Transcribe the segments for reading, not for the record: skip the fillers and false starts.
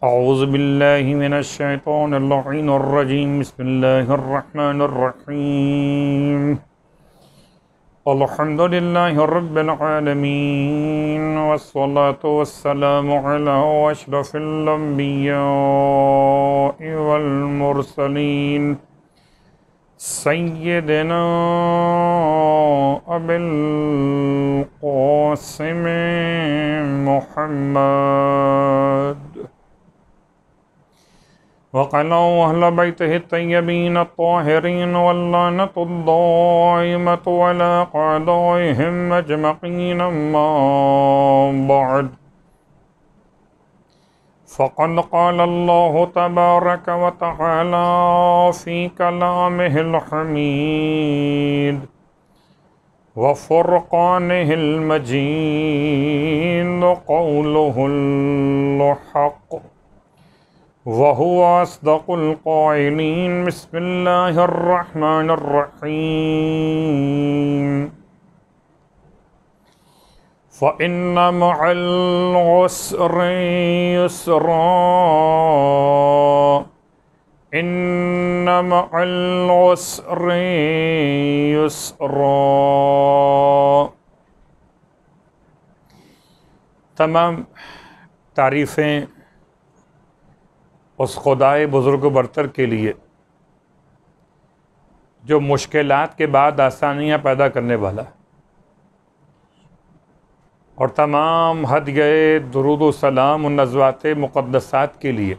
औज़ु बिल्लाहि मिनश शैतानिर रजीम बिस्मिल्लाहिर रहमानिर रहीम अल्हम्दुलिल्लाहि रब्बिल आलमीन वस्सलातु वस्सलामु अला अशरफिल अंबियाइ वल मुरसलीन सय्यिदना अबिल क़ासिम मुहम्मद वक़ला अहल बैतिहि तय्यबीन ताहिरीन वल्लअनतुद्दाइमतु अला अअदाइहिम अजमईन अम्मा बअद फ़क़द क़ाल अल्लाहु तबारक व तआला फ़ी कलामिहिल हमीद व फ़ुरक़ानिहिल मजीद क़ौलुहुल हक़ व हुवा अस्दक़ुल क़ाइलीन बिस्मिल्लाहिर रहमानिर रहीम फ़इन्न मअल उस्रि युस्रा इन्न मअल उस्रि युस्रा। तमाम तारीफ़ें उस खुदाए बुज़ुर्ग बरतर के लिए जो मुश्किलात के बाद आसानियाँ पैदा करने वाला, और तमाम हद गए दुरूद व सलाम उन नज़वात मुक़द्दसात के लिए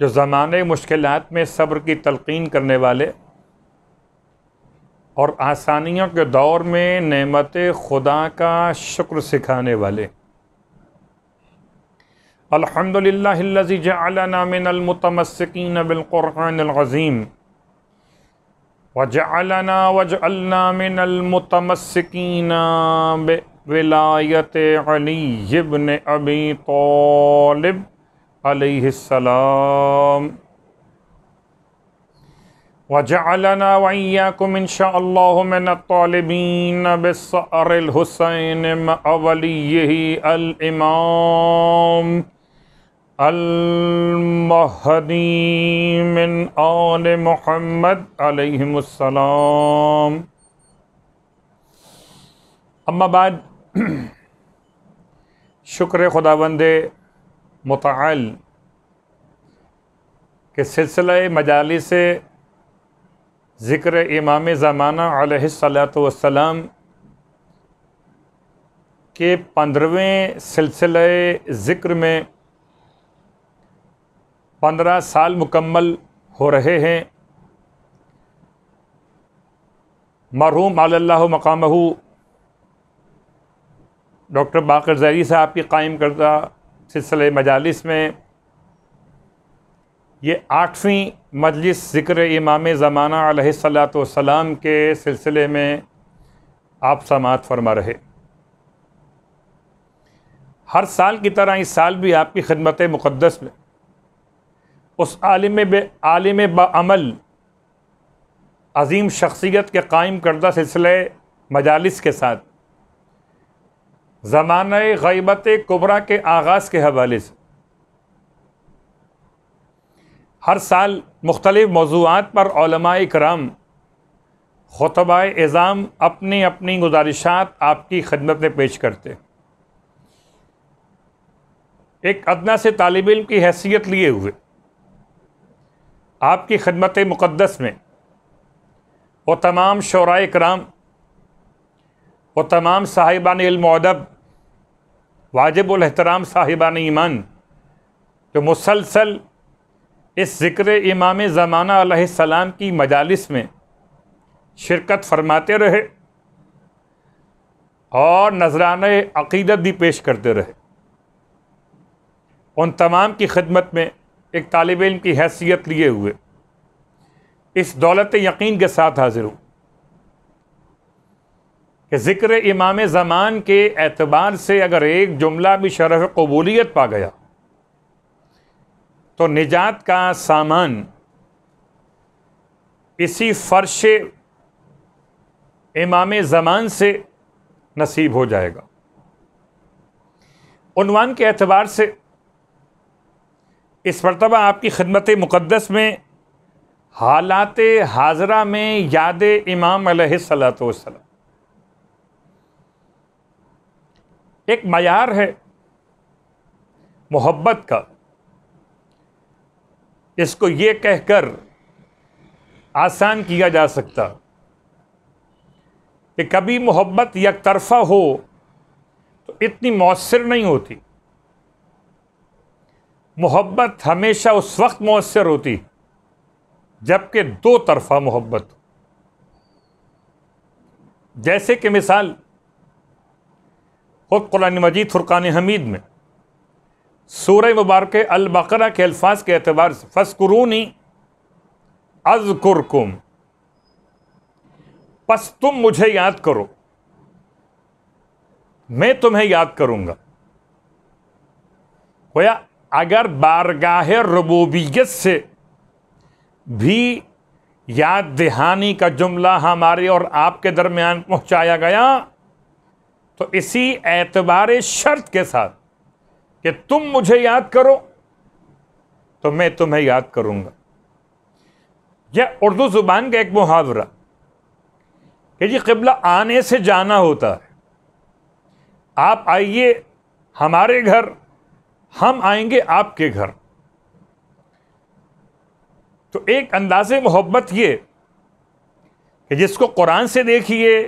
जो ज़माने मुश्किलात में सब्र की तलक़ीन करने वाले और आसानियों के दौर में नेमत खुदा का शुक्र सिखाने वाले। अल्हम्दुलिल्लाहिल्लज़ी जअलना मिनल मुतमस्सिकीन बिल क़ुरआनिल अज़ीम वजअलना मिनल मुतमस्सिकीन बिविलायति अली इब्न अबी तालिब अलैहिस्सलाम वजअलना व इय्याकुम इंशाअल्लाहु मिनत तालिबीन बिस्सअरिल हुसैन मअ वलिय्यिहि अल इमाम अल महदी मिन आल मुहम्मद अलैहिमुस्सलाम। अम्मा बाद, शुक्र खुदावंदे मुतआल के सिलसिले मजालिस ज़िक्र इमाम ज़माना अलैहिस्सलातु वस्सलाम के 15वें सिलसिले ज़िक्र में 15 साल मुकम्मल हो रहे हैं। मरहूम अल्लाहु मकामहू डॉक्टर बाक़िर ज़ैरी साहब की कायम करदा सिलसिले मजालिस में ये 8वीं मजलिस ज़िक्र इमाम ज़माना अलैहिस्सलातु वस्सलाम के सिलसिले में आप समाअत फरमा रहे। हर साल की तरह इस साल भी आपकी खिदमत मुक़द्दस में उस आलिम बाअमल अज़ीम शख्सियत के कायम करदा सिलसिले मजालिस के साथ ज़माने ग़ैबत कुबरा के आगाज़ के हवाले से हर साल मुख्तलिफ़ मौज़ूआत पर उलमाए इकराम खुतबाए इज़ाम अपनी अपनी गुज़ारिशात आपकी खिदमत में पेश करते। एक अदना से तालिब इल्म की हैसियत लिए हुए आपकी खिदमत मुक़द्दस में वो तमाम शोराए इकराम, वो तमाम साहिबान इल्म व अदब, वाजिबुल एहतराम साहिबान ईमान जो मुसलसल इस ज़िक्र इमाम ज़माना अलैहिस्सलाम की मजालिस में शिरकत फरमाते रहे और नजराने अक़ीदत भी पेश करते रहे, उन तमाम की खिदमत में एक तालिब इल्म की हैसियत लिए हुए इस दौलत यकीन के साथ हाजिर हूँ कि ज़िक्र इमाम ज़मान के एतबार से अगर एक जुमला भी शरफ़ क़बूलियत पा गया तो निजात का सामान इसी फ़र्श इमाम ज़मान से नसीब हो जाएगा। उन्वान के एतबार से इस मरतबा आपकी खिदमत मुक़द्दस में हालात हाजरा में याद इमाम अलैहिस्सलातु वस्सलाम एक मयार है मोहब्बत का। इसको ये कहकर आसान किया जा सकता कि कभी मोहब्बत एक तरफा हो तो इतनी मौसर नहीं होती। मोहब्बत हमेशा उस वक्त मौसर होती जबकि दो तरफा मोहब्बत हो। जैसे कि मिसाल खुद कुरान मजीद फुरकान हमीद में सूरह मुबारक अल बकरा के अल्फाज के एतबार से फस्कुरूनी अज़कुरकुम, बस तुम मुझे याद करो मैं तुम्हें याद करूंगा। गोया अगर बारगाह रुबूबियत से भी याद दहानी का जुमला हमारे और आपके दरमियान पहुंचाया गया तो इसी एतबार शर्त के साथ कि तुम मुझे याद करो तो मैं तुम्हें याद करूंगा। यह उर्दू ज़ुबान का एक मुहावरा कि जी क़िबला आने से जाना होता है। आप आइए हमारे घर, हम आएंगे आपके घर। तो एक अंदाज़े मोहब्बत ये कि जिसको कुरान से देखिए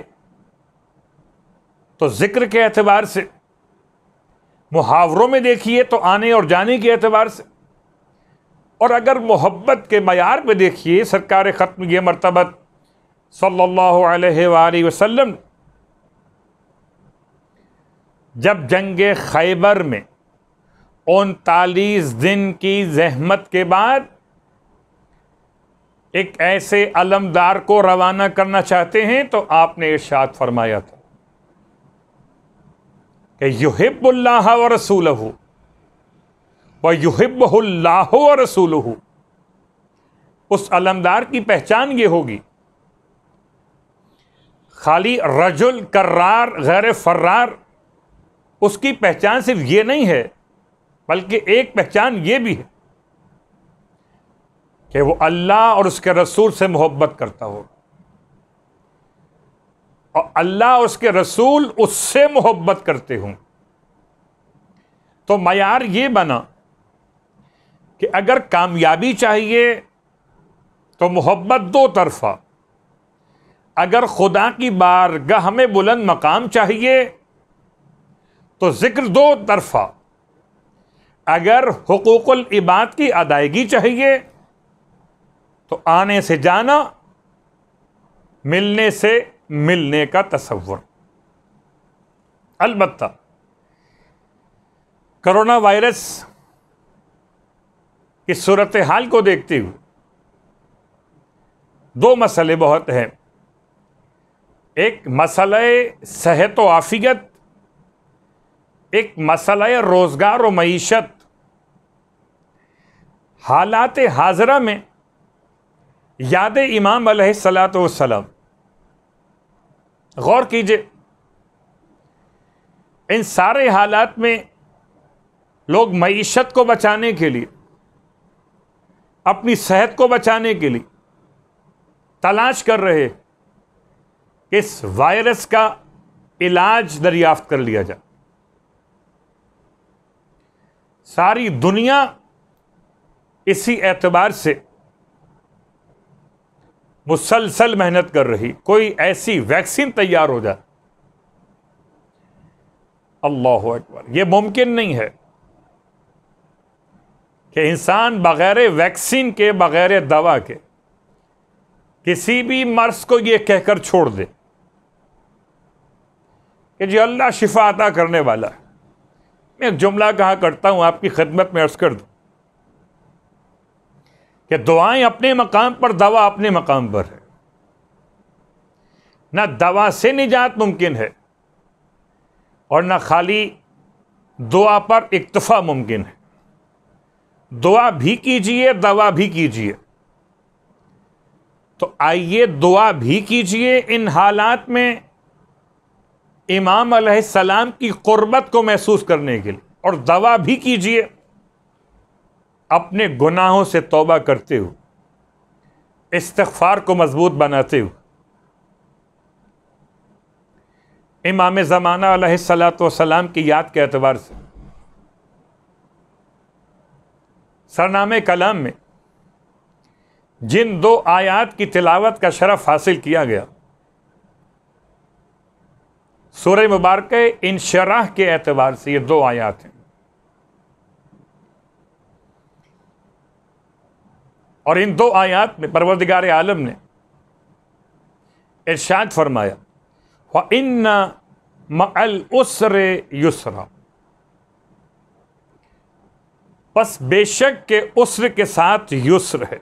तो ज़िक्र के एतबार से, मुहावरों में देखिए तो आने और जाने के एतबार से, और अगर मोहब्बत के मयार पे देखिए सरकार ख़त्म ये मर्तबत सल्लल्लाहु अलैहि वसल्लम जब जंगे खैबर में 39 दिन की जहमत के बाद एक ऐसे अलमदार को रवाना करना चाहते हैं तो आपने इरशाद फरमाया था कि युहिब्बुल्लाह व रसूलहु व युहिब्बुहुल्लाहु व रसूलहु। उस अलमदार की पहचान ये होगी, खाली रजुल कर्रार गैर फर्रार उसकी पहचान सिर्फ ये नहीं है, बल्कि एक पहचान ये भी है कि वो अल्लाह और उसके रसूल से मोहब्बत करता हो और अल्लाह और उसके रसूल उससे मोहब्बत करते हों। तो मयार ये बना कि अगर कामयाबी चाहिए तो मोहब्बत दो तरफा, अगर खुदा की बारगाह में बुलंद मकाम चाहिए तो जिक्र दो तरफा, अगर हुकूकुल इबाद की अदायगी चाहिए तो आने से जाना, मिलने से मिलने का तसव्वुर। अलबत्ता कोरोना वायरस की सूरत हाल को देखते हुए दो मसले बहुत हैं। एक मसले सेहत व आफियत, एक मसला रोज़गार व मईशत। हालात हाजरा में याद इमाम अलैहिस्सलातु वस्सलाम, गौर कीजिए इन सारे हालात में लोग मईशत को बचाने के लिए, अपनी सेहत को बचाने के लिए तलाश कर रहे इस वायरस का इलाज दरियाफ्त कर लिया जाए। सारी दुनिया इसी एतबार से मुसलसल मेहनत कर रही, कोई ऐसी वैक्सीन तैयार हो जाए। अल्लाहु अकबर। यह मुमकिन नहीं है कि इंसान बगैर वैक्सीन के, बगैर दवा के किसी भी मर्ज को यह कहकर छोड़ दे कि जी अल्लाह शिफा अता करने वाला है। मैं एक जुमला कहा करता हूं, आपकी खिदमत में अर्ज कर दूं कि दुआएं अपने मकाम पर, दवा अपने मकाम पर है। ना दवा से निजात मुमकिन है और ना खाली दुआ पर इक्तफा मुमकिन है। दुआ भी कीजिए, दवा भी कीजिए। तो आइए दुआ भी कीजिए इन हालात में इमाम अलैहिस्सलाम की कुर्बत को महसूस करने के लिए। और दवा भी कीजिए अपने गुनाहों से तौबा करते हुए, इस्तिग़फ़ार को मजबूत बनाते हुए। इमाम ज़माना अलैहिस्सलातु वस्सलाम की याद के एतबार से सरनामे कलाम में जिन 2 आयात की तिलावत का शरफ हासिल किया गया, सूरह मुबारक इंशिराह के एतबार से ये 2 आयात हैं। और इन 2 आयात में परवरदिगार आलम ने इरशाद फरमाया, व इन्ना मअल उसरे युसरा, बस बेशक के उसर के साथ युस्र है।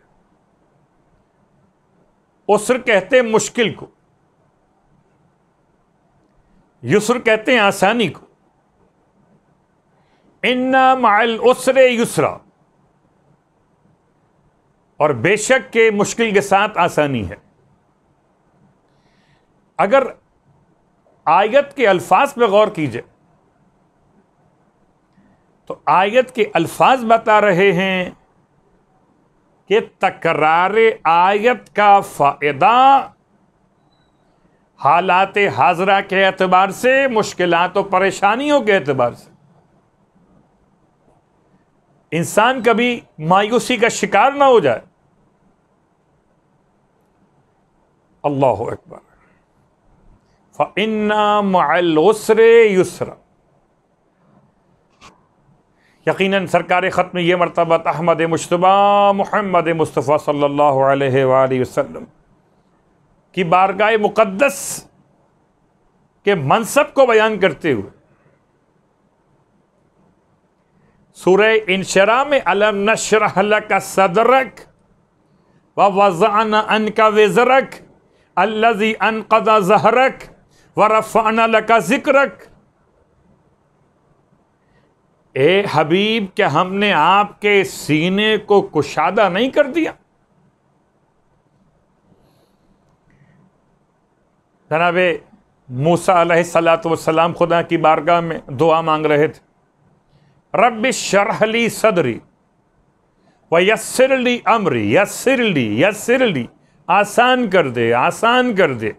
उसर कहते हैं मुश्किल को, युस्र कहते हैं आसानी को। इन्ना मअल उसरे युसरा, और बेशक के मुश्किल के साथ आसानी है। अगर आयत के अल्फाज पे गौर कीजिए तो आयत के अल्फाज बता रहे हैं कि तकरार आयत का फायदा हालात हाजरा के एतबार से, मुश्किलात और परेशानियों के एतबार से इंसान कभी मायूसी का शिकार ना हो जाए। अल्लाहु अकबर। फ़इन्ना मअल उसरे युसरा, यकीनन सरकार ख़त्म ये मरतबत अहमद मुश्तबा मुहम्मद मुस्तफ़ा सल्लल्लाहु अलैहि वसल्लम की बारगाह मुक़द्दस के मनसब को बयान करते हुए सूरह इंशिराह में अलम नशरह लका सदरक व वज़अना अन्का विज़रक अल्लज़ी अनक़ज़ ज़हरक व रफ़अना लका ज़िक्रक, ए हबीब, क्या हमने आपके सीने को कुशादा नहीं कर दिया? जनाबे मूसा अलैहिस्सलातु वस्सलाम खुदा की बारगाह में दुआ मांग रहे थे, रब्बि शरह ली सदरी व यस्सिर ली अमरी, यस्सिर ली, आसान कर दे, आसान कर दे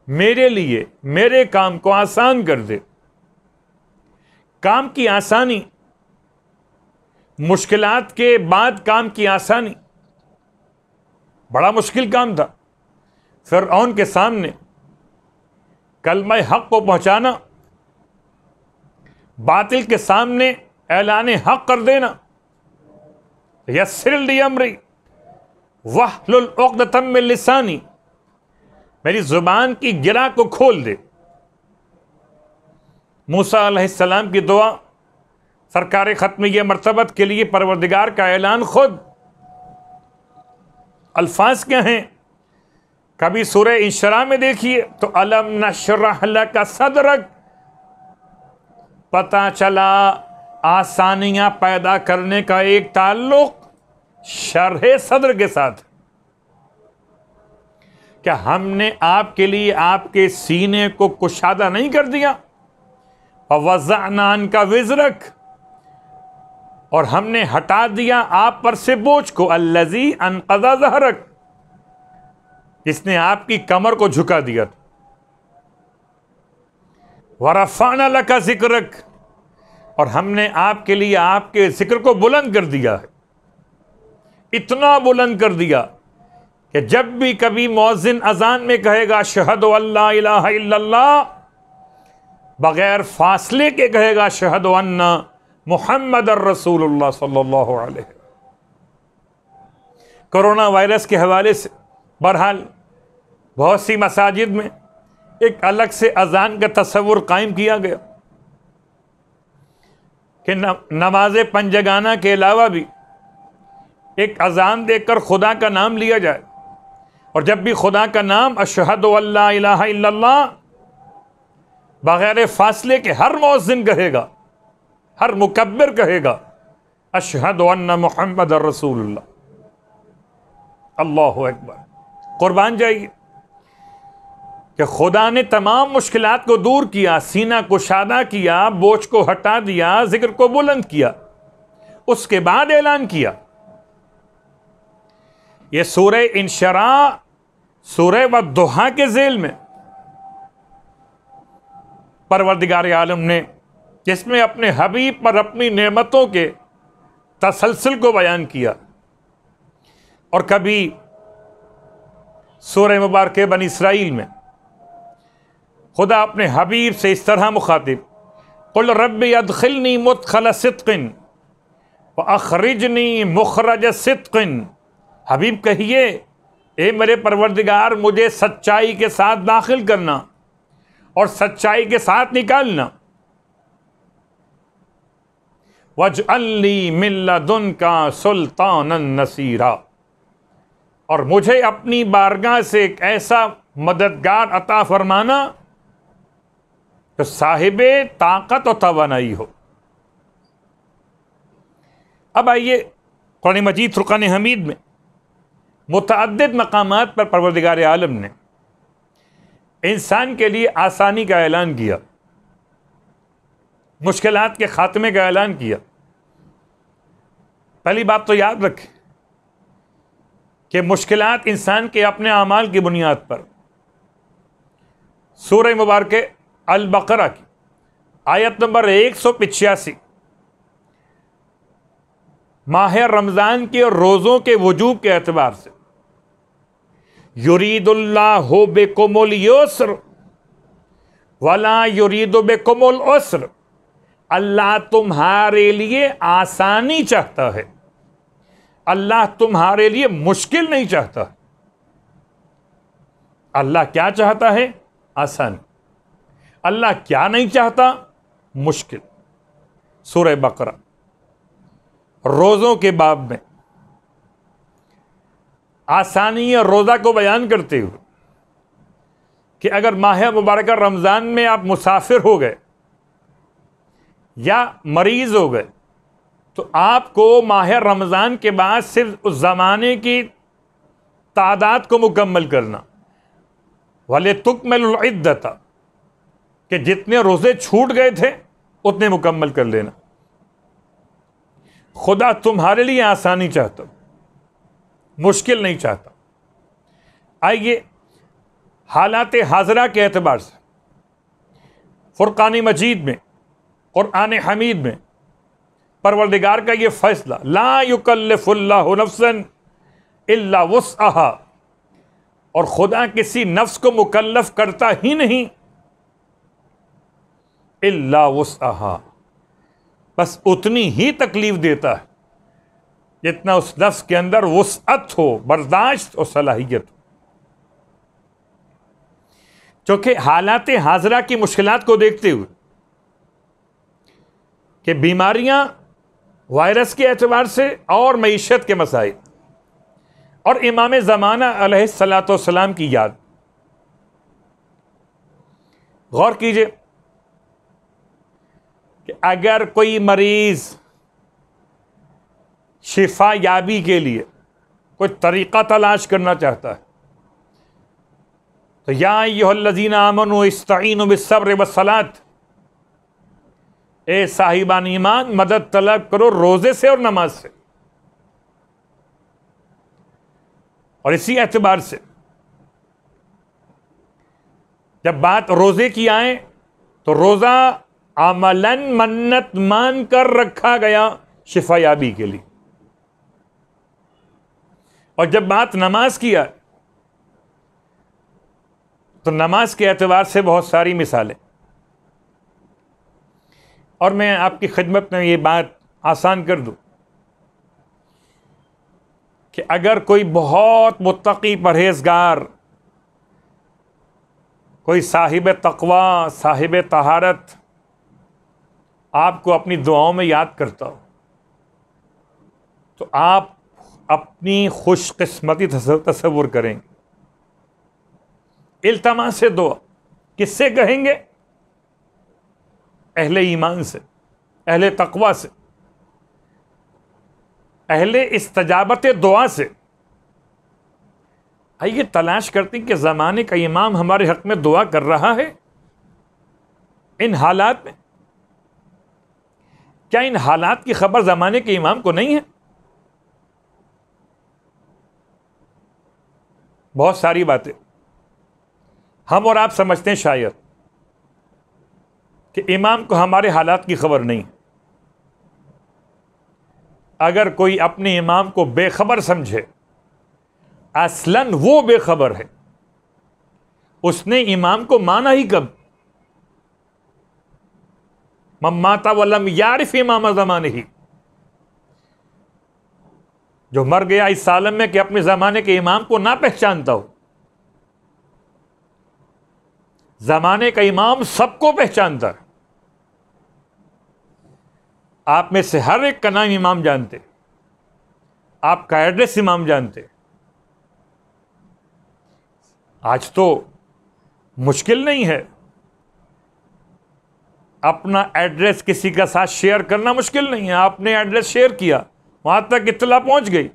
मेरे लिए, मेरे काम को आसान कर दे। काम की आसानी, मुश्किलात के बाद काम की आसानी, बड़ा मुश्किल काम था। फ़िरऔन के सामने कलमा हक को पहुंचाना, बातिल के सामने ऐलान हक कर देना। यस्सिर ली अमरी वहलुल उक़दतम मिन लिसानी, मेरी जुबान की गिरा को खोल दे। मूसा अलैहिस्सलाम की दुआ सरकार ख़त्म ये मरतबत के लिए परवरदिगार का ऐलान खुद। अल्फाज क्या हैं? कभी सूरह इंशिराह में देखिए तो अलम नशरह लका सदरक, पता चला आसानियां पैदा करने का एक ताल्लुक शरह सदर के साथ। क्या हमने आपके लिए आपके सीने को कुशादा नहीं कर दिया? वज़अना अन्का विज़रक, और हमने हटा दिया आप पर से बोझ को, अल्लज़ी अनक़ज़ ज़हरक, जिसने आपकी कमर को झुका दिया था। वरफ़अना लका ज़िक्रक, और हमने आपके लिए आपके जिक्र को बुलंद कर दिया है। इतना बुलंद कर दिया कि जब भी कभी मुअज़्ज़िन अज़ान में कहेगा अशहदु अल्ला इलाहा इल्लल्लाह, बगैर फासले के कहेगा अशहदु अन्ना मुहम्मदुर रसूलुल्लाह सल्लल्लाहु अलैहि। कोरोना वायरस के हवाले से बहरहाल बहुत सी मसाजिद में एक अलग से अजान का तस्वुर कायम किया गया कि नमाज पंजगाना के अलावा भी एक अजान देकर खुदा का नाम लिया जाए, और जब भी खुदा का नाम अशहदु अल्ला इलाहा इल्लल्लाह बगैर फासले के हर मुअज़्ज़िन कहेगा, हर मुकब्बिर कहेगा अशहदु अन्ना मुहम्मदुर रसूलुल्लाह। अल्लाहु अकबर। कुर्बान जाइए कि खुदा ने तमाम मुश्किलात को दूर किया, सीना कुशादा किया, बोझ को हटा दिया, जिक्र को बुलंद किया, उसके बाद ऐलान किया। यह सूरह इंशरा, सूरह वद्दुहा के ज़ेल में परवरदिगार आलम ने, जिसमें अपने हबीब पर अपनी नेमतों के तसलसल को बयान किया, और कभी सूरह मुबारक बनी इसराइल में खुदा अपने हबीब से इस तरह मुखातिब, कुल रब्बी अदखिलनी मुदखल सिद्क़िन व अखरिजनी मुखरज सिद्क़िन। हबीब कहिए, ए मेरे परवरदिगार, मुझे सच्चाई के साथ दाखिल करना और सच्चाई के साथ निकालना। वजअलनी मिन लदुनका सुल्तानन नसीरा, और मुझे अपनी बारगाह से एक ऐसा मददगार अता फरमाना जो साहिबे ताकत और तवानाई हो। अब आइए कुरान मजीद फुरकान हमीद में मुतअद्दिद मकामात पर परवरदिगार आलम ने इंसान के लिए आसानी का ऐलान किया, मुश्किलात के खात्मे का ऐलान किया। पहली बात तो याद रखें कि मुश्किलात इंसान के अपने अमाल की बुनियाद पर सूरह मुबारक अल बकरा की आयत नंबर 185 माह रमज़ान के और रोज़ों के वजूब के एतबार से, युरीदुल्लाहु बिकुमुल युस्र वला युरीदु बिकुमुल उस्र, अल्लाह तुम्हारे लिए आसानी चाहता है, अल्लाह तुम्हारे लिए मुश्किल नहीं चाहता। अल्लाह क्या चाहता है? आसानी। अल्लाह क्या नहीं चाहता? मुश्किल। सूरह बकरा रोज़ों के बाब में आसानी और रोज़ा को बयान करते हुए कि अगर माह मुबारक रमज़ान में आप मुसाफिर हो गए या मरीज़ हो गए तो आपको माह रमज़ान के बाद सिर्फ उस ज़माने की तादाद को मुकम्मल करना, वले तुकमिलुल इद्दता, कि जितने रोज़े छूट गए थे उतने मुकम्मल कर लेना। खुदा तुम्हारे लिए आसानी चाहता, मुश्किल नहीं चाहता। आइए हालात हाज़रा के एतबार से फुरकान मजीद में, कुरान हमीद में परवरदिगार का ये फैसला, ला युकल्लिफुल्लाहु नफ्सन इल्ला वुस्अहा, और खुदा किसी नफ्स को मुकल्लफ करता ही नहीं इल्ला वुस्अहा, बस उतनी ही तकलीफ देता है जितना उस नफ्स के अंदर वुसअत हो, बर्दाश्त और सलाहियत हो। क्योंकि हालात हाजरा की मुश्किलात को देखते हुए कि बीमारियां वायरस के एतबार से और मईशत के मसाइल और इमाम ज़माना अलैहिस्सलातु वस्सलाम की याद, गौर कीजिए कि अगर कोई मरीज शिफा याबी के लिए कोई तरीक़ा तलाश करना चाहता है तो या अय्युहल्लज़ीना आमनू इस्तईनु बिस्सब्रि वस्सलात, ए साहिबान ईमान मदद तलब करो रोज़े से और नमाज से। और इसी एतबार से जब बात रोज़े की आए तो रोज़ा अमलन मन्नत मान कर रखा गया शिफायाबी के लिए, और जब बात नमाज की आए तो नमाज के एतबार से बहुत सारी मिसालें। और मैं आपकी खिदमत में ये बात आसान कर दूं कि अगर कोई बहुत मुत्तकी परहेजगार, कोई साहिब तक़वा, साहिब तहारत आपको अपनी दुआओं में याद करता हो तो आप अपनी खुशकिस्मती तसव्वुर करेंगे। इल्तमा से दुआ किससे कहेंगे? अहले ईमान से, अहले तक़वा से, अहले इस्तजाबत दुआ से। आइए तलाश करते हैं कि ज़माने का इमाम हमारे हक़ में दुआ कर रहा है इन हालात में। क्या इन हालात की खबर ज़माने के इमाम को नहीं है? बहुत सारी बातें हम और आप समझते हैं शायद कि इमाम को हमारे हालात की खबर नहीं। अगर कोई अपने इमाम को बेखबर समझे, असलन वो बेखबर है, उसने इमाम को माना ही कब? मम्माता वलम यारिफ इमाम ज़माने ही, जो मर गया इस आलम में कि अपने ज़माने के इमाम को ना पहचानता हो। ज़माने का इमाम सबको पहचानता है। आप में से हर एक का नाम इमाम जानते, आपका एड्रेस इमाम जानते। आज तो मुश्किल नहीं है, अपना एड्रेस किसी के साथ शेयर करना मुश्किल नहीं है। आपने एड्रेस शेयर किया, वहां तक इत्तला पहुंच गई,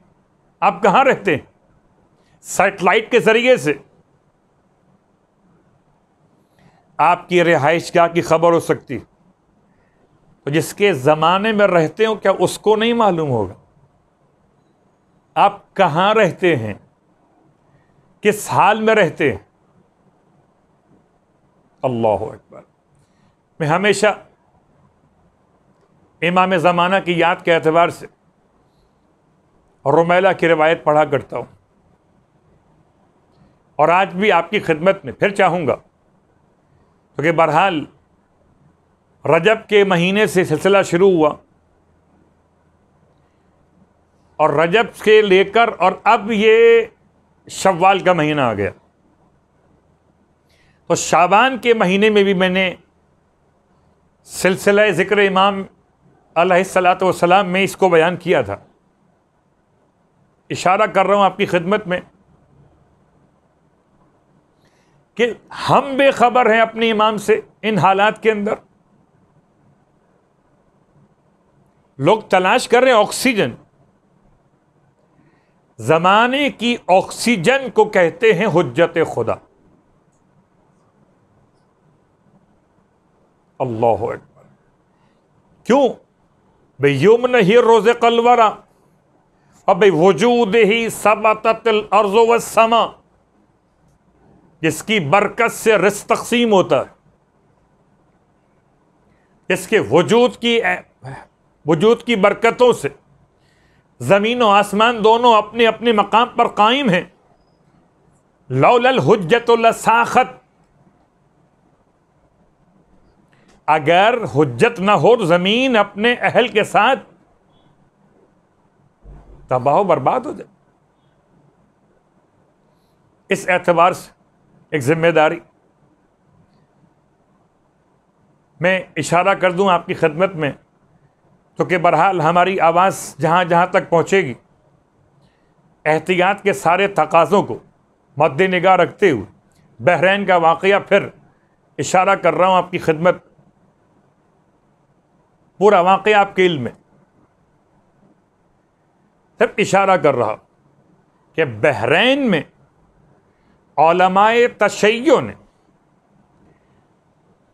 आप कहां रहते हैं, सैटेलाइट के जरिए से आपकी रिहाइशगाह की खबर हो सकती। तो जिसके ज़माने में रहते हो क्या उसको नहीं मालूम होगा आप कहां रहते हैं, किस हाल में रहते हैं? अल्लाहु अकबर। मैं हमेशा इमाम ज़माना की याद के एतबार से रुमैला की रिवायत पढ़ा करता हूं, और आज भी आपकी खिदमत में फिर चाहूँगा, क्योंकि बहरहाल रजब के महीने से सिलसिला शुरू हुआ और रजब के लेकर और अब ये शव्वाल का महीना आ गया। तो शाबान के महीने में भी मैंने सिलसिला ज़िक्र इमाम अलैहिस्सलातु वस्सलाम में इसको बयान किया था। इशारा कर रहा हूँ आपकी खिदमत में कि हम बेखबर हैं अपने इमाम से इन हालात के अंदर। लोग तलाश कर रहे हैं ऑक्सीजन। जमाने की ऑक्सीजन को कहते हैं हुज्जत खुदा। अल्लाहु अकबर। क्यों? बेयुमन ही रोज़े कलवरा अब वजूद ही सबतल अर्ज़ व समा, जिसकी बरकत से रिज़्क़ तक़सीम होता है, इसके वजूद की बरकतों से ज़मीन और आसमान दोनों अपने अपने मकाम पर कायम हैं। लौलल हुज्जतु लसाखत, अगर हुज्जत ना हो तो ज़मीन अपने अहल के साथ तबाह बर्बाद हो जाए। इस एतबार से एक जिम्मेदारी मैं इशारा कर दूं आपकी खिदमत में, क्योंकि बहरहाल हमारी आवाज़ जहाँ जहाँ तक पहुँचेगी, एहतियात के सारे तकाज़ों को मद्देनगाह रखते हुए बहरैन का वाक़या फिर इशारा कर रहा हूँ आपकी खिदमत। पूरा वाक़या आपके इल्म में, सिर्फ इशारा कर रहा कि बहरैन में उलमाए तशय्यो ने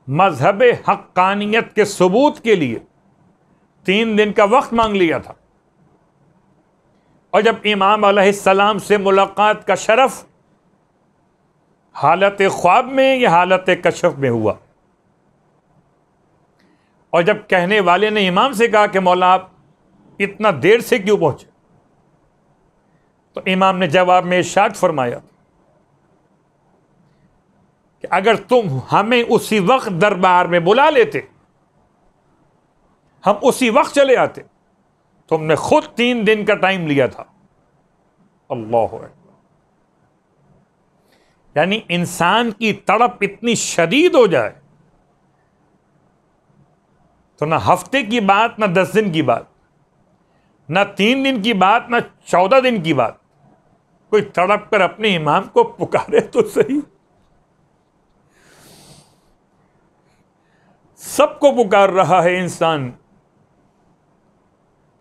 मजहब हक्कानियत के सबूत के लिए 3 दिन का वक्त मांग लिया था, और जब इमाम अलैहिस्सलाम से मुलाकात का शरफ हालत ख्वाब में या हालत कशफ में हुआ, और जब कहने वाले ने इमाम से कहा कि मौला आप इतना देर से क्यों पहुंचे, तो इमाम ने जवाब में इरशाद फरमाया कि अगर तुम हमें उसी वक्त दरबार में बुला लेते, हम उसी वक्त चले आते। तुमने खुद 3 दिन का टाइम लिया था। अल्लाह अकबर। यानी इंसान की तड़प इतनी शदीद हो जाए तो ना हफ्ते की बात, ना 10 दिन की बात, ना 3 दिन की बात, ना 14 दिन की बात, कोई तड़प कर अपने इमाम को पुकारे तो सही। सबको पुकार रहा है इंसान।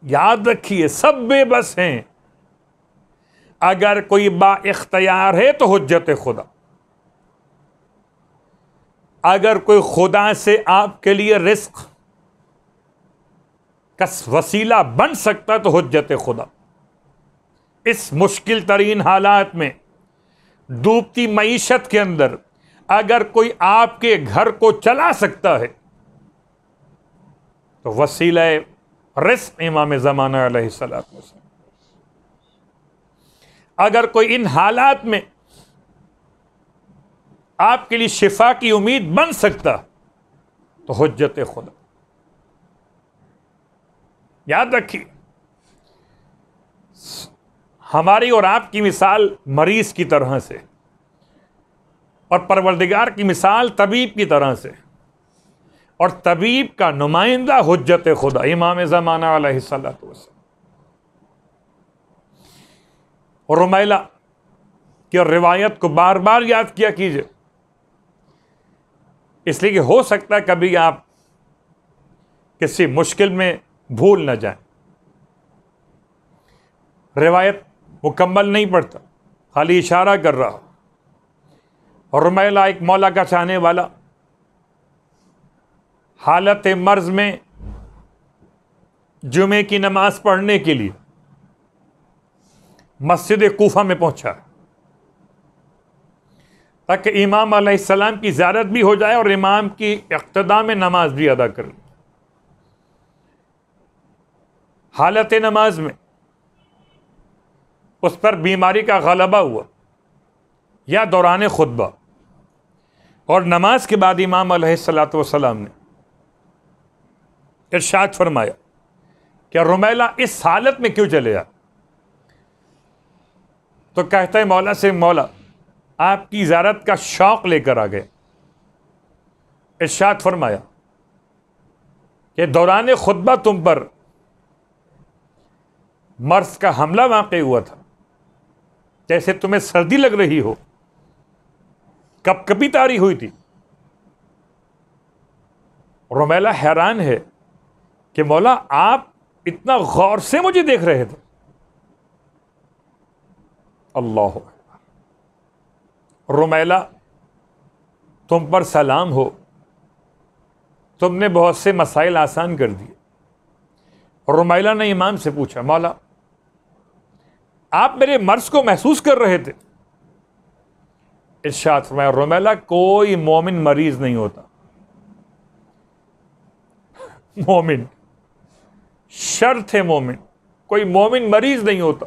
याद रखिए, सब बेबस हैं। अगर कोई बाइख्तियार है तो हुज्जत खुदा। अगर कोई खुदा से आपके लिए रिस्क का वसीला बन सकता तो हुज्जत खुदा। इस मुश्किल तरीन हालात में, डूबती मईशत के अंदर अगर कोई आपके घर को चला सकता है तो वसीला रिस्क इमाम ज़माना अलैहिस्सलातु वस्सलाम। अगर कोई इन हालात में आपके लिए शिफा की उम्मीद बन सकता तो हुज्जत खुदा। याद रखिए, हमारी और आपकी मिसाल मरीज की तरह से और परवरदिगार की मिसाल तबीब की तरह से, और तबीब का नुमाइंदा हुज्जत खुदा इमाम ज़माना अलैहिस्सलातु वस्सलाम। और रुमैला की रिवायत को बार बार याद किया कीजिए, इसलिए कि हो सकता है कभी आप किसी मुश्किल में भूल न जाएं। रिवायत मुकम्मल नहीं पढ़ता, खाली इशारा कर रहा हो। और रुमैला एक मौला का चाहने वाला हालत मर्ज में जुमे की नमाज पढ़ने के लिए मस्जिद कूफा में पहुंचा ताकि इमाम अलैहिस्सलाम की ज़ियारत भी हो जाए और इमाम की इक़्तिदा में नमाज भी अदा कर ले। हालत नमाज में उस पर बीमारी का गलबा हुआ या दौरान खुतबा, और नमाज के बाद इमाम अलैहिस्सलातु वस्सलाम ने इरशाद फरमाया कि रुमैला इस हालत में क्यों चले आ? तो कहता है मौला से, मौला आपकी ज़ियारत का शौक लेकर आ गए। इरशाद फरमाया कि दौरान खुतबा तुम पर मर्ज का हमला वाक़ई हुआ था, जैसे तुम्हें सर्दी लग रही हो, कपकपी तारी हुई थी। रुमैला हैरान है कि मौला आप इतना गौर से मुझे देख रहे थे। अल्लाह अकबर। रुमैला तुम पर सलाम हो, तुमने बहुत से मसाइल आसान कर दिए। रुमैला ने इमाम से पूछा, मौला आप मेरे मर्ज को महसूस कर रहे थे? इरशाद फरमाया, रुमैला कोई मोमिन मरीज नहीं होता। मोमिन शर्त है, मोमिन कोई मोमिन मरीज नहीं होता,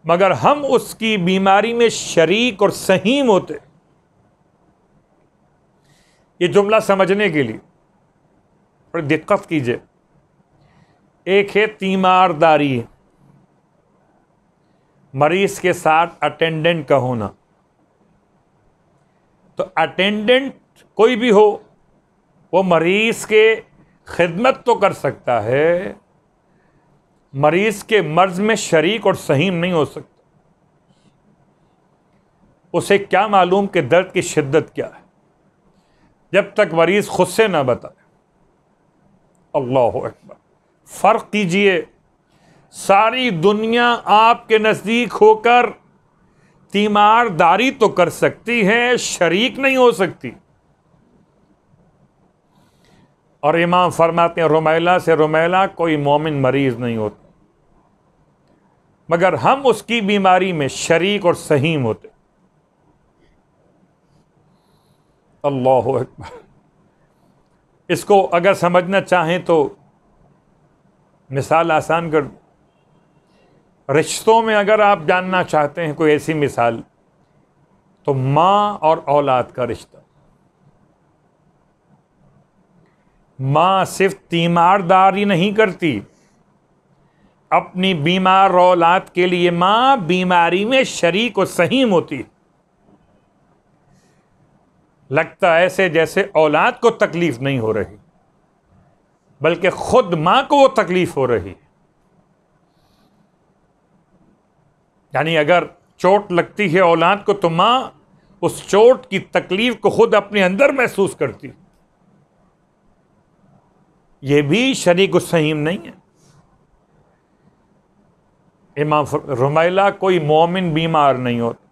मगर हम उसकी बीमारी में शरीक और सहीम होते। ये जुमला समझने के लिए थोड़ी दिक्कत कीजिए। एक है तीमारदारी, मरीज के साथ अटेंडेंट का होना। तो अटेंडेंट कोई भी हो, वो मरीज के खिदमत तो कर सकता है, मरीज के मर्ज में शरीक और सहीम नहीं हो सकता। उसे क्या मालूम कि दर्द की शिद्दत क्या है, जब तक मरीज खुद से ना बताए। अल्लाह अकबर। फर्क कीजिए, सारी दुनिया आपके नजदीक होकर तीमारदारी तो कर सकती है, शरीक नहीं हो सकती। और इमाम फरमाते हैं रुमैला से, रुमैला कोई मोमिन मरीज नहीं होता, मगर हम उसकी बीमारी में शरीक और सहीम होते। अल्लाह अकबर। इसको अगर समझना चाहें तो मिसाल आसान कर दो। रिश्तों में अगर आप जानना चाहते हैं कोई ऐसी मिसाल, तो माँ और औलाद का रिश्ता। माँ सिर्फ तीमारदारी नहीं करती, अपनी बीमार औलाद के लिए माँ बीमारी में शरीक और सहीम होती। लगता ऐसे जैसे औलाद को तकलीफ नहीं हो रही, बल्कि खुद माँ को वो तकलीफ हो रही। यानी अगर चोट लगती है औलाद को, तो माँ उस चोट की तकलीफ को खुद अपने अंदर महसूस करती। यह भी शरीक और सहीम नहीं है। इमाम रुमैला कोई मोमिन बीमार नहीं होता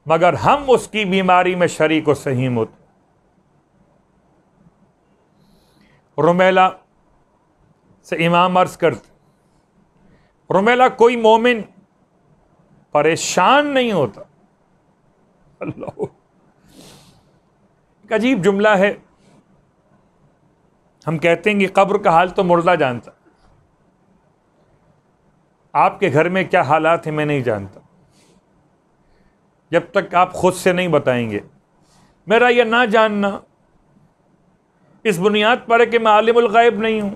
मगर हम उसकी बीमारी में शरीक व सहीम होते। रुमैला से इमाम अर्ज करते, रुमैला कोई मोमिन परेशान नहीं होता। अल्लाह, एक अजीब जुमला है। हम कहते हैं कि कब्र का हाल तो मुर्दा जानता, आपके घर में क्या हालात हैं मैं नहीं जानता, जब तक आप खुद से नहीं बताएंगे। मेरा यह ना जानना इस बुनियाद पर है कि मैं आलिमुल गैब नहीं हूं।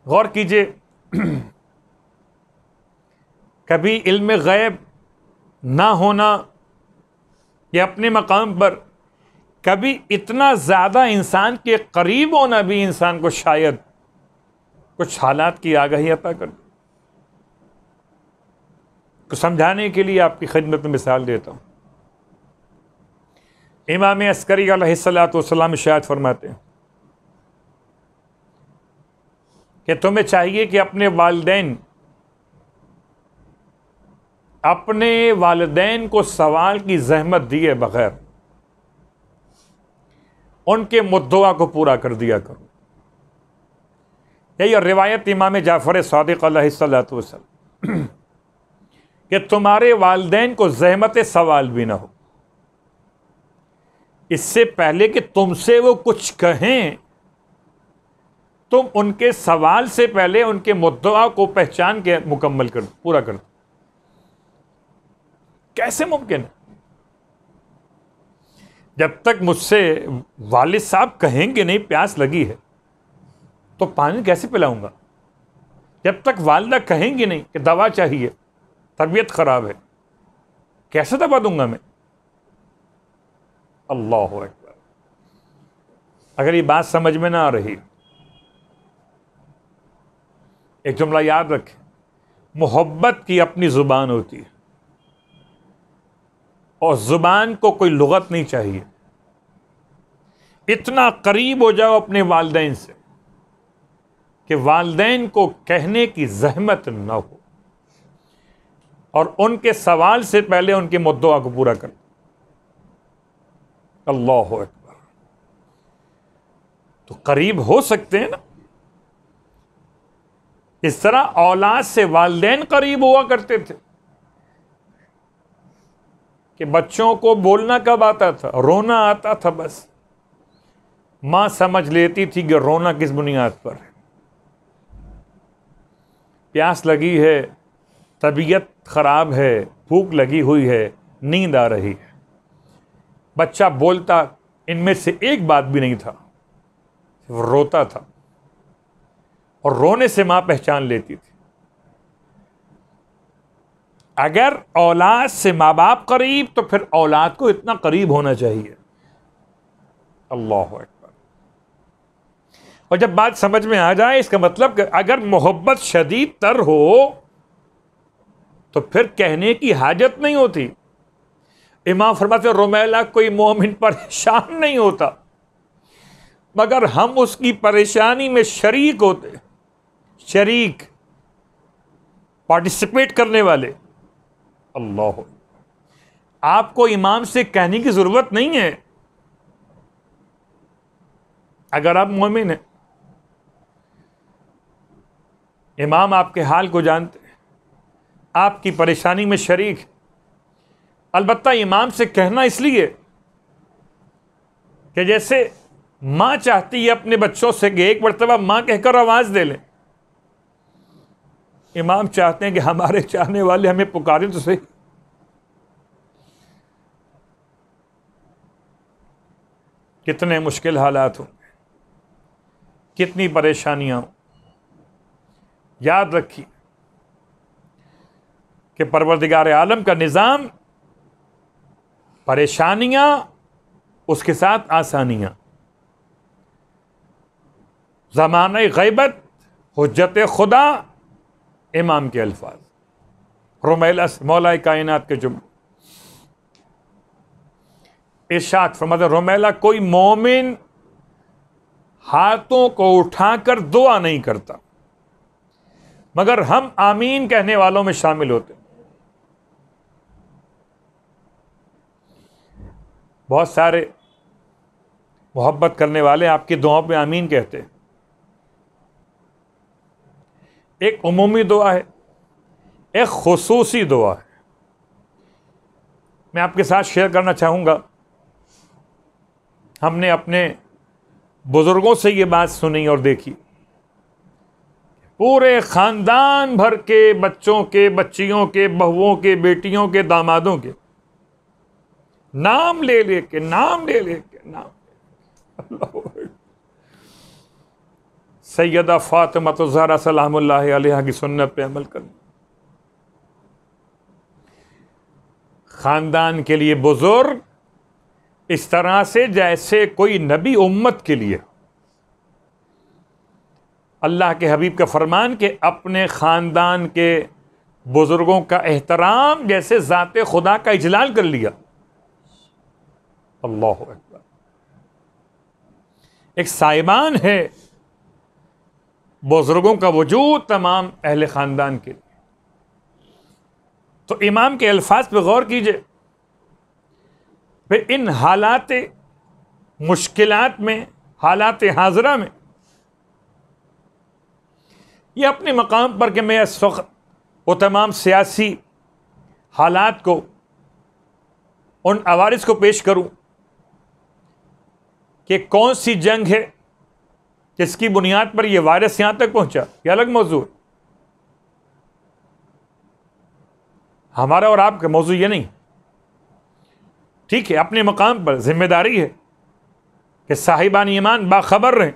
गौर कीजिए, कभी इल्म गैब ना होना या अपने मकाम पर कभी इतना ज़्यादा इंसान के करीब होना भी इंसान को शायद कुछ हालात की आगाही अता कर। तो समझाने के लिए आपकी खिदमत में मिसाल देता हूँ। इमाम अस्करी अलैहिस्सलातु वस्सलाम शायद फरमाते हैं कि तुम्हें चाहिए कि अपने वालिदैन को सवाल की जहमत दिए बगैर उनके मुद्दों को पूरा कर दिया करो। यही रिवायत इमाम जाफर सादिक अलैहिस्सलातु वस्सलाम कि तुम्हारे वालिदैन को ज़हमत सवाल भी ना हो, इससे पहले कि तुमसे वो कुछ कहें तुम उनके सवाल से पहले उनके मुद्दों को पहचान के मुकम्मल कर पूरा कर। कैसे मुमकिन है? जब तक मुझसे वालिद साहब कहेंगे नहीं प्यास लगी है तो पानी कैसे पिलाऊंगा, जब तक वालिदा कहेंगी नहीं कि दवा चाहिए, तबीयत खराब है, कैसे दवा दूंगा मैं? अल्लाह अकबर। अगर ये बात समझ में ना आ रही, एक जुमला याद रखें, मोहब्बत की अपनी जुबान होती है और जुबान को कोई लुगत नहीं चाहिए। इतना करीब हो जाओ अपने वालिदैन से कि वालिदैन को कहने की जहमत न हो और उनके सवाल से पहले उनके मुद्दों को पूरा कर। अल्लाह अकबर। तो करीब हो सकते हैं ना, इस तरह औलाद से वालिदैन करीब हुआ करते थे कि बच्चों को बोलना कब आता था? रोना आता था। बस मां समझ लेती थी कि रोना किस बुनियाद पर है। प्यास लगी है, तबीयत खराब है, भूख लगी हुई है, नींद आ रही है। बच्चा बोलता इनमें से एक बात भी नहीं था, सिर्फ रोता था और रोने से मां पहचान लेती थी। अगर औलाद से माँ बाप करीब तो फिर औलाद को इतना करीब होना चाहिए। अल्लाह अकबर। और जब बात समझ में आ जाए, इसका मतलब कि अगर मोहब्बत शदीद तर हो तो फिर कहने की हाजत नहीं होती। इमाम फरमाते रुमैला कोई मोमिन परेशान नहीं होता मगर हम उसकी परेशानी में शरीक होते, शरीक पार्टिसिपेट करने वाले। अल्लाह, आपको इमाम से कहने की जरूरत नहीं है अगर आप मोमिन हैं। इमाम आपके हाल को जानते हैं, आपकी परेशानी में शरीक। अलबत्ता इमाम से कहना इसलिए कि जैसे मां चाहती है अपने बच्चों से कि एक मरतबा मां कहकर आवाज दे लें, इमाम चाहते हैं कि हमारे चाहने वाले हमें पुकारें तो सही। कितने मुश्किल हालात हों, कितनी परेशानियां हों, याद रखिए कि परवरदिगार आलम का निज़ाम, परेशानियां उसके साथ आसानियां। ज़माने गैबत, हुज्जत खुदा, इमाम के अल्फाज, रुमैला मौला कायनात के जुम्ले। इरशाद फरमाते रुमैला कोई मोमिन हाथों को उठाकर दुआ नहीं करता मगर हम आमीन कहने वालों में शामिल होते। बहुत सारे मोहब्बत करने वाले आपकी दुआओं पे आमीन कहते हैं। एक उमूमी दुआ है, एक खुसूसी दुआ है। मैं आपके साथ शेयर करना चाहूँगा, हमने अपने बुज़ुर्गों से ये बात सुनी और देखी। पूरे ख़ानदान भर के बच्चों के, बच्चियों के, बहुओं के, बेटियों के, दामादों के नाम ले लेके नाम सैयदा फातिमा ज़हरा सलामुल्लाह अलैहा की सुन्नत पे अमल करना। खानदान के लिए बुजुर्ग इस तरह से जैसे कोई नबी उम्मत के लिए। अल्लाह के हबीब का फरमान कि अपने खानदान के बुजुर्गों का एहतराम जैसे ज़ाते खुदा का इजलाल कर लिया। अल्लाह अकबर। एक साइबान है बुजुर्गों का वजूद तमाम अहले खानदान के लिए। तो इमाम के अल्फाज पे गौर कीजिए। फिर इन हालात मुश्किलात में, हालात हाजरा में, ये अपने मकाम पर कि मैं इस वक्त वो तमाम सियासी हालात को, उन अवारिस को पेश करूं कि कौन सी जंग है जिसकी बुनियाद पर यह वायरस यहां तक पहुंचा, यह अलग मौजू है। हमारा और आपका मौजू ये नहीं। ठीक है, अपने मकाम पर जिम्मेदारी है कि साहिबान ईमान बाखबर रहें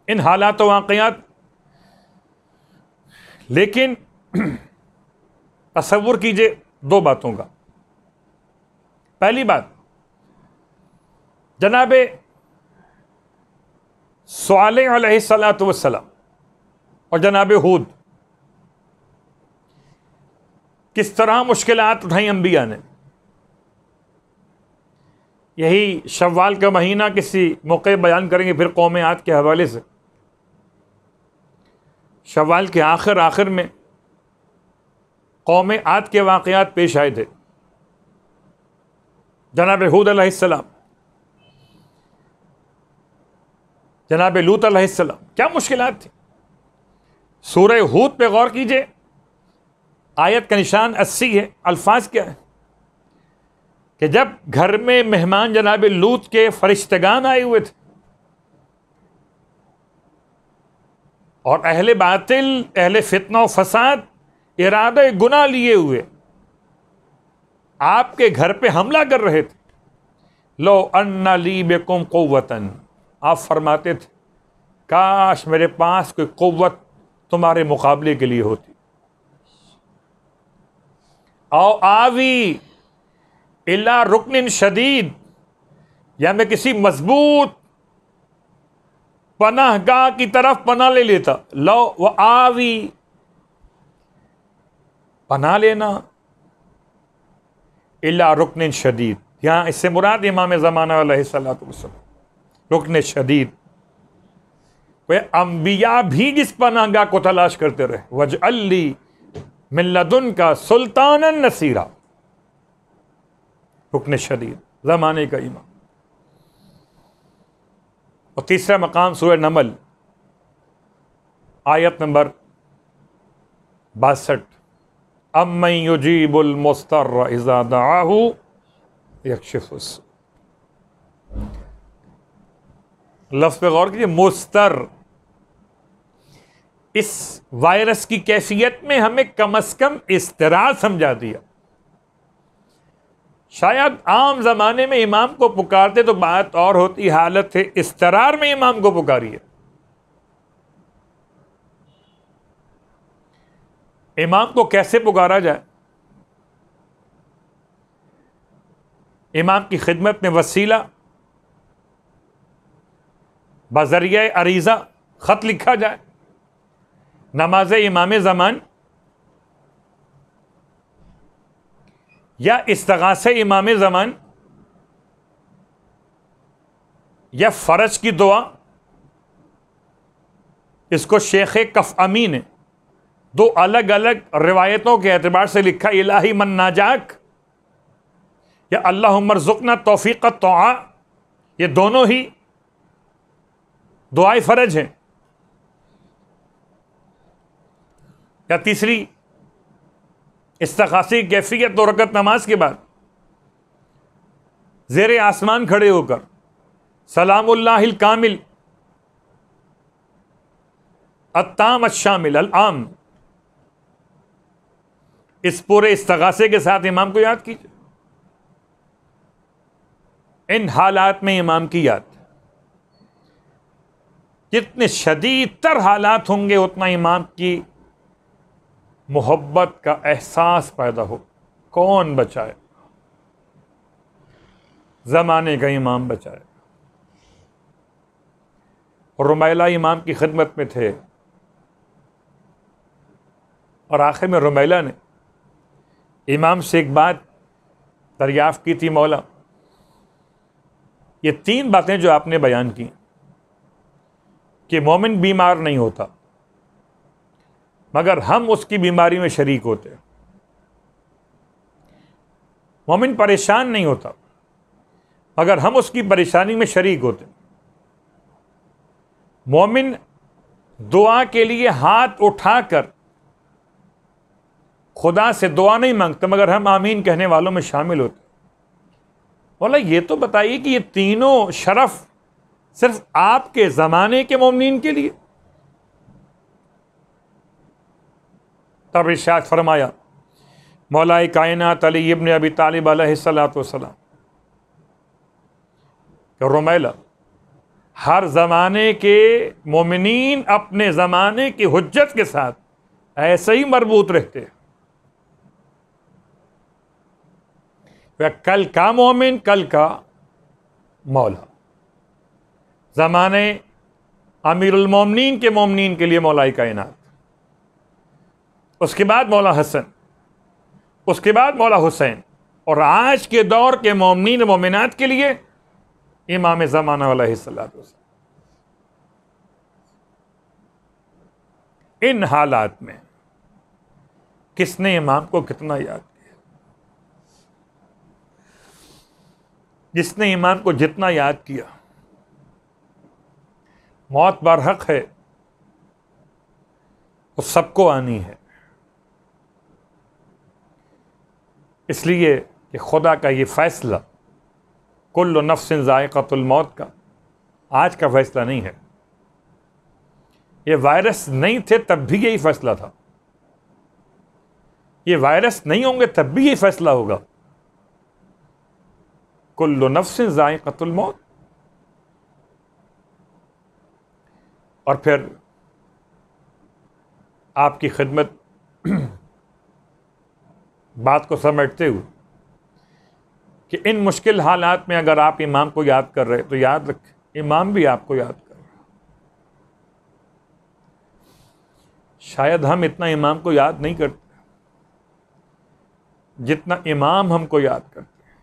इन हालात व वाक़यात। लेकिन तसव्वुर कीजिए दो बातों का। पहली बात, जनाबे सालेह अलैहिस्सलातु वस्सलाम और जनाबे हूद किस तरह मुश्किलात उठाई अंबिया ने। यही शव्वाल का महीना किसी मौके बयान करेंगे फिर कौम आद के हवाले से। शव्वाल के आखिर में कौम आद के वाक़यात पेश आए थे। जनाब हूद अलैहिस्सलाम, जनाब लूत अलैहिस्सलाम, क्या मुश्किलात थी। सूरह हूद पे गौर कीजिए, आयत का निशान 80 है। अल्फाज क्या है कि जब घर में मेहमान जनाब लूत के फरिश्तगान आए हुए थे और अहले बातिल, अहले फितना फसाद इरादे गुनाह लिए हुए आपके घर पे हमला कर रहे थे। लो अन्ना ली बिकुम कुव्वतन, आप फरमाते थे काश मेरे पास कोई कुव्वत तुम्हारे मुकाबले के लिए होती। आओ आवी इला रुकनिन शदीद, या मैं किसी मजबूत पनाहगाह की तरफ पनाह ले लेता। लो व आवी, पनाह लेना, इला रुकनिन शदीद, यहां इससे मुराद इमाम ज़माना अलैहिस्सलातु वस्सलाम। रुकन शदीद, वे अंबिया भी जिस पनाहगाह को तलाश करते रहे। वजअल्ली मिन लदुनका सुल्तानन नसीरा, रुकन शदीद, ज़माने का इमाम। और तीसरा मकाम सूरह नमल आयत नंबर 62, अम्मन युजीबुल मुस्तर्र इज़ा दआहु यक्शिफुस। लफ्ज़ पे गौर कीजिए, मुस्तर। इस वायरस की कैफियत में हमें कम से कम इस्तरार समझा दिया। शायद आम जमाने में इमाम को पुकारते तो बात और होती, हालत है इस्तरार में इमाम को पुकारिए। इमाम को कैसे पुकारा जाए? इमाम की खिदमत में वसीला बज़रिया अरीज़ा ख़त लिखा जाए, नमाज इमाम ज़मान या इस्तग़ासे इमाम ज़मान या फ़र्ज की दुआ इसको शेख कफ अमी ने दो अलग अलग रिवायतों के एतबार से लिखा, इलाही मन नाजाक या अल्लाह मरज़ुक़ना तौफ़ीक़ तौआ। ये दोनों ही दुआए फ़र्ज हैं। या तीसरी इस्तिग़ासे की कैफियत, 2 रकअत नमाज के बाद ज़ेरे आसमान खड़े होकर सलामुल्लाहिल कामिल अत्ताम अश्शामिल अल आम, इस पूरे इस्तिग़ासे के साथ इमाम को याद कीजिए। इन हालात में इमाम की याद, जितने शदीद तर हालात होंगे उतना इमाम की मोहब्बत का एहसास पैदा हो। कौन बचाए? ज़माने का इमाम बचाए। और रुमैला इमाम की खिदमत में थे और आखिर में रुमैला ने इमाम से एक बात दरियाफ़्त की थी, मौला ये 3 बातें जो आपने बयान की कि मोमिन बीमार नहीं होता मगर हम उसकी बीमारी में शरीक होते, मोमिन परेशान नहीं होता मगर हम उसकी परेशानी में शरीक होते, मोमिन दुआ के लिए हाथ उठाकर खुदा से दुआ नहीं मांगते मगर हम आमीन कहने वालों में शामिल होते। बोला ये तो बताइए कि ये तीनों शरफ सिर्फ आपके ज़माने के मोमिनीन के लिए? तब इरशाद फरमाया मौलाए कायनात अली इब्न अबी तालिब अलैहिस्सलातु वस्सलाम, रुमैला हर ज़माने के मोमिनीन अपने ज़माने की हुज्जत के साथ ऐसे ही मरबूत रहते हैं। वह कल का मोमिन कल का मौला। ज़माने अमीरुल मोमिनीन के मोमिनीन के लिए मौलाए कायनात, उसके बाद मौला हसन, उसके बाद मौला हुसैन, और आज के दौर के मोमिनीन मोमिनात के लिए इमाम ज़माना अलैहिस्सलातु वस्सलाम। इन हालात में किसने इमाम को कितना याद किया? जिसने इमाम को जितना याद किया, मौत बरहक है, वो सबको आनी है। इसलिए कि खुदा का ये फैसला कुल्लु नफ्सिन ज़ाइक़तुल मौत का आज का फैसला नहीं है। ये वायरस नहीं थे तब भी यही फैसला था, ये वायरस नहीं होंगे तब भी यही फैसला होगा। कुल्लु नफ्सिन ज़ाइक़तुल मौत। और फिर आपकी खिदमत बात को समेटते हुए कि इन मुश्किल हालात में अगर आप इमाम को याद कर रहे तो याद रखें इमाम भी आपको याद कर रहे। शायद हम इतना इमाम को याद नहीं करते जितना इमाम हमको याद करते हैं।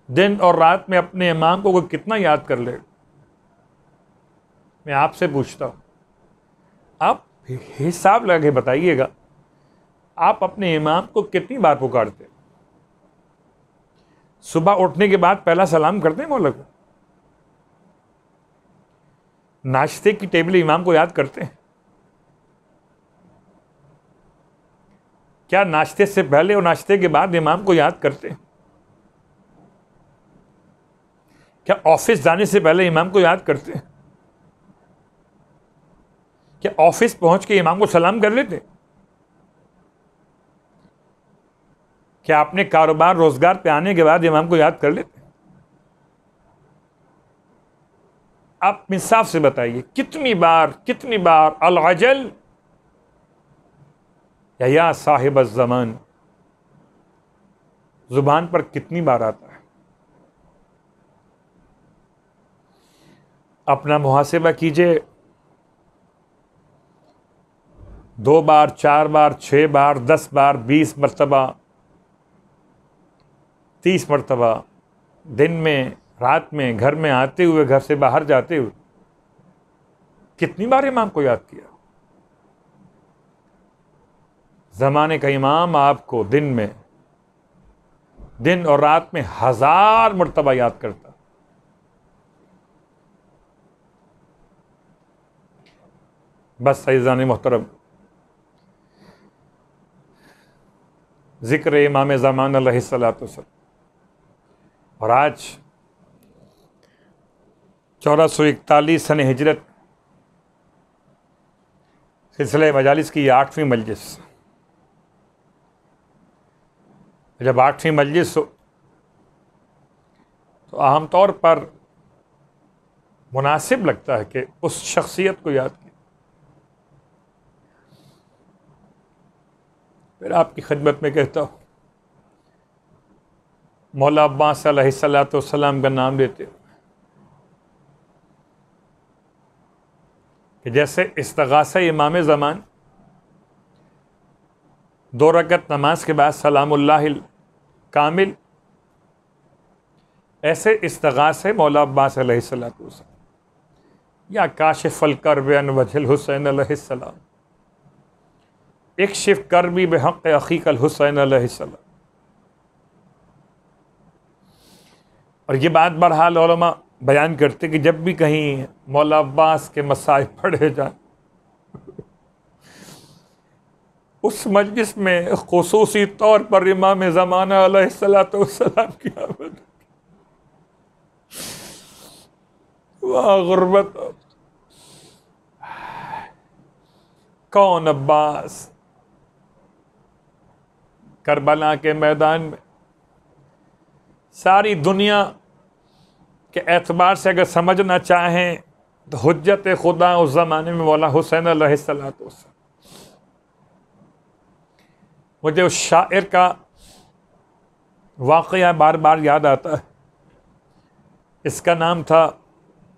दिन और रात में अपने इमाम को कोई कितना याद कर ले। मैं आपसे पूछता हूं, आप हिसाब लगा के बताइएगा, आप अपने इमाम को कितनी बार पुकारते? सुबह उठने के बाद पहला सलाम करते हैं मौला को? नाश्ते की टेबल इमाम को याद करते हैं? क्या नाश्ते से पहले और नाश्ते के बाद इमाम को याद करते हैं? क्या ऑफिस जाने से पहले इमाम को याद करते हैं? क्या ऑफिस पहुंच के इमाम को सलाम कर लेते? क्या अपने कारोबार रोजगार पे आने के बाद इमाम को याद कर लेते? आप इंसाफ से बताइए कितनी बार अल-अजल या साहिब ज़मान जुबान पर कितनी बार आता है? अपना मुहासिबा कीजिए। 2 बार, 4 बार, 6 बार, 10 बार, 20 मरतबा, 30 मरतबा दिन में, रात में, घर में आते हुए, घर से बाहर जाते हुए कितनी बार इमाम को याद किया? ज़माने का इमाम आपको दिन और रात में 1000 मरतबा याद करता। बस अज़ीज़ान मोहतरम, ज़िक्र इमाम ज़मान अलैहिस्सलातु वस्सलाम, और आज 1441 सन हिजरत सिलसिले मजालिस की 8वीं मजलिस। जब 8वीं मजलिस हो तो आमतौर पर मुनासिब लगता है कि उस शख्सियत को याद किया। फिर आपकी खिदमत में कहता हूँ, मौला अब्बास अलैहिस्सलातु वस्सलाम का नाम लेते हो कि जैसे इस्तिगासा इमाम ज़मान 2 रकअत नमाज के बाद सलामुल्लाहिल कामिल, ऐसे इस्तिगासे मौला अब्बास अलैहिस्सलातु वस्सलाम या काशिफल कर्ब अन वजहिल हुसैन अलैहिस्सलाम, इक्शिफ कर्बी बिहक़्क़ि अख़ीकल हुसैन अलैहिस्सलाम। और ये बात बहरहाल उलमा बयान करते कि जब भी कहीं मौला अब्बास के मसाइब पढ़े जाए, उस मजलिस में खुसूसी तौर पर इमाम ज़माना अलैहिस्सलातु वस्सलाम की आमद। वाह गुर्बत, कौन अब्बास करबला के मैदान में सारी दुनिया के एतबार से अगर समझना चाहें तो हुज्जत खुदा उस ज़माने में मौला हुसैन अलैहिस्सलातु वस्सलाम। मुझे उस शायर का वाक़या बार बार याद आता है। इसका नाम था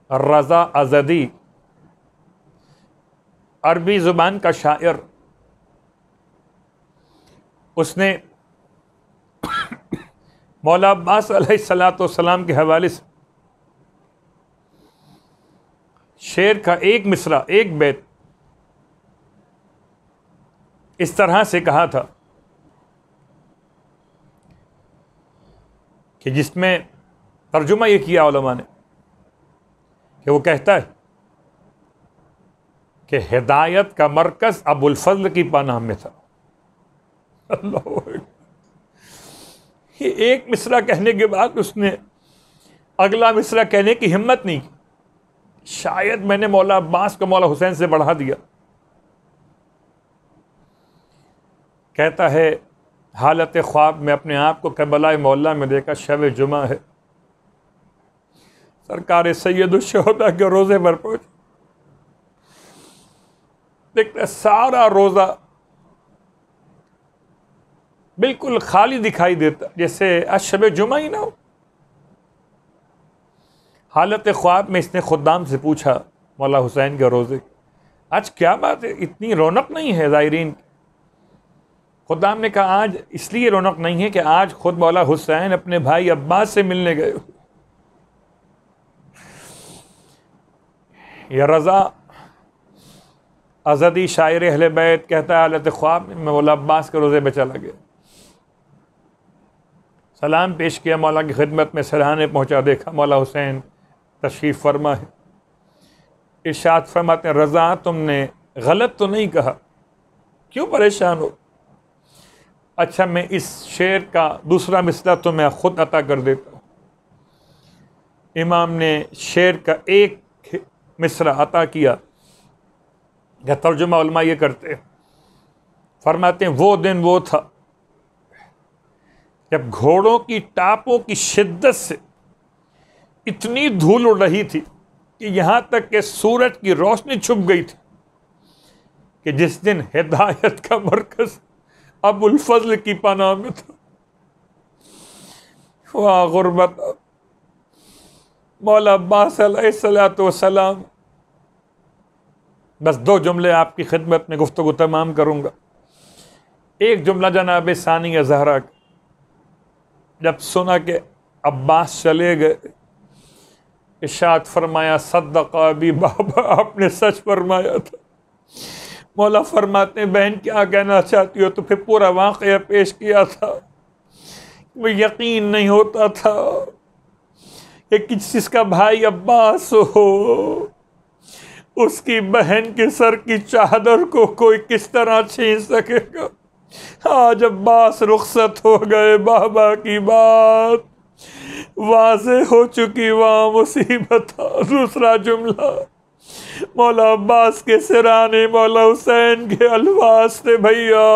रज़ा अज़दी, अरबी ज़ुबान का शायर। उसने मौला अब्बास अलैहिस्सलातु वस्सलाम के हवाले से शेर का एक मिसरा, एक बैत इस तरह से कहा था कि जिसमें तर्जुमा ये किया उलमा ने कि वो कहता है कि हिदायत का मरकज़ अबुल फज़ल की पनाह में था। अल्लाह, ये एक मिसरा कहने के बाद उसने अगला मिसरा कहने की हिम्मत नहीं की। शायद मैंने मौला अब्बास को मौला हुसैन से बढ़ा दिया। कहता है, हालत ख्वाब में अपने आप को करबला मौला में देखा, शब जुमा है, सरकार सैयदुश्शुहदा के रोज़े पर पहुंच, देखता सारा रोज़ा बिल्कुल खाली दिखाई देता, जैसे आज शब जुमा ही ना हो। हालत ख्वाब में इसने खुद्दाम से पूछा मौला हुसैन के रोज़े, आज क्या बात है, इतनी रौनक नहीं है ज़ायरीन। खुद्दाम ने कहा, आज इसलिए रौनक नहीं है कि आज खुद मौला हुसैन अपने भाई अब्बास से मिलने गए। या रज़ा अज़दी शायर अहले बैत कहता है, हालत ख्वाब में मैं मौला अब्बास के रोज़े में चला गया, सलाम पेश किया, मौला की खिदमत में सराहने पहुँचा, देखा मौला हुसैन तशरीफ़ फरमा है। इरशाद फरमाते हैं, रज़ा तुमने गलत तो नहीं कहा, क्यों परेशान हो? अच्छा, मैं इस शेर का दूसरा मिसरा तुम्हें खुद अता कर देता हूँ। इमाम ने शेर का एक मिसरा अता किया। या तर्जुमा उलमा ये करते हैं, फरमाते हैं, वो दिन वो था जब घोड़ों की टापों की शिद्दत से इतनी धूल उड़ रही थी कि यहाँ तक कि सूरज की रोशनी छुप गई थी, कि जिस दिन हिदायत का मरकज़ अबुल फज़ल की पनाह में था। वाह गुर्बत, मौला अब्बास अलैहिस्सलातु वस्सलाम। बस 2 जुमले आपकी खिदमत में गुफ्तगू तमाम करूँगा। एक जुमला जनाब सानिया ज़हरा जब सुना कि अब्बास चले गए इरशाद फरमाया सद्दक़ा भी बाबा, आपने सच फरमाया था। मौला फरमाते हैं बहन क्या कहना चाहती हो, तो फिर पूरा वाक़या पेश किया था। वो यकीन नहीं होता था कि जिसका भाई अब्बास हो, उसकी बहन के सर की चादर को कोई किस तरह छीन सकेगा। आज अब्बास रुखसत हो गए, बाबा की बात वाज़े हो चुकी, वहाँ मुसीबत। दूसरा जुमला मौला अब्बास के सिराने मौला हुसैन के अल्फाज थे, भैया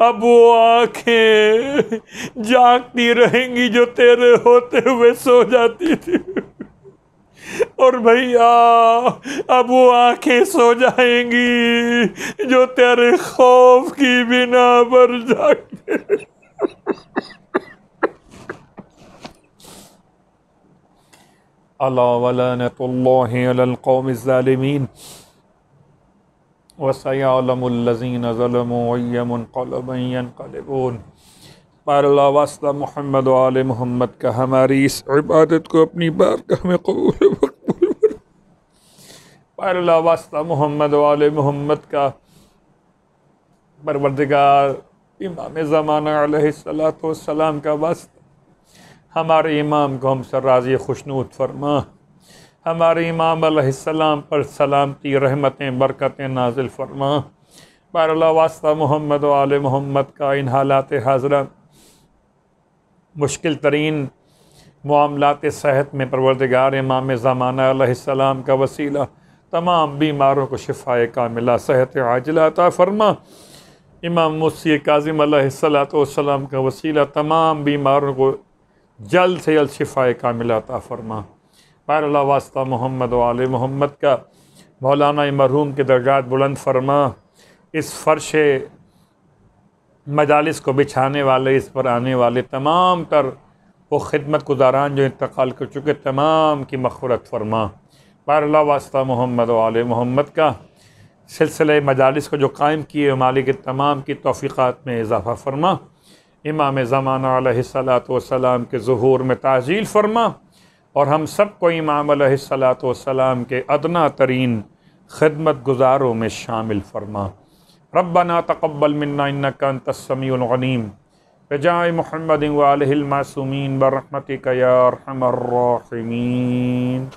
अब वो आंखें जागती रहेंगी जो तेरे होते हुए सो जाती थी, और भैया अब वो आंखें सो जाएंगी जो तेरे खौफ की बिना पर जागते। अला वलानतुल्लाहि अलल कौमिज़ ज़ालिमीन व सयअलमुल लज़ीना ज़लमू अय्य मुनक़लबिन यनक़लिबून। पारला वास्ता मोहम्मद व आले मोहम्मद का हमारी इस इबादत को अपनी बारगाह में कबूल मक़बूल। पारला वास्ता मोहम्मद व आले मोहम्मद का परवरदिगार इमाम ज़माना अलैहिस्सलातु वस्सलाम का वास्ता हमारे इमाम को हमसे राज़ी खुशनूद फरमा। हमारे इमाम अलैहिस्सलाम पर सलामती रहमतें बरकतें नाजिल फरमा। पारला वास्ता मोहम्मद व आले मोहम्मद का इन हालात हाज़रा मुश्किल तरीन मामलात सेहत में परवरदिगार इमाम ज़माना अलैहिस्सलाम का वसीला तमाम बीमारों को शिफ़ाए कामिला सेहत आजिला अता फरमा। इमाम मुसी काज़िम अलैहिस्सलातु वस्सलाम का वसीला तमाम बीमारों को जल्द से जल्द शिफ़ाए कामिला अता फरमा। पारला वास्ता मोहम्मद व आले मोहम्मद का मौलाना मरहूम के दर्जात बुलंद फरमा। इस फ़र्श मजालिस को बिछाने वाले, इस पर आने वाले तमाम तर वो खिदमत गुजारान जो इंतकाल कर चुके तमाम की मग़फ़िरत फरमा। पारला वास्ता मोहम्मद व आले मोहम्मद का सिलसिले मजालिस को जो कायम किए मालिक तमाम की तौफ़ीक़ात में इजाफ़ा फरमा। इमाम ज़माना अलैहिस्सलातु वस्सलाम के ज़ुहूर में ताजील फरमा, और हम सब को इमाम अलैहिस्सलातु वस्सलाम के अदना तरीन खिदमत गुजारों में शामिल फरमा। रब्बना तक़ब्बल मिन्ना इन्नका अंतस समीउल अलीम बिजाए मुहम्मदिन व आलिहिल मासूमीन बरहमतिका या अरहमर राहिमीन।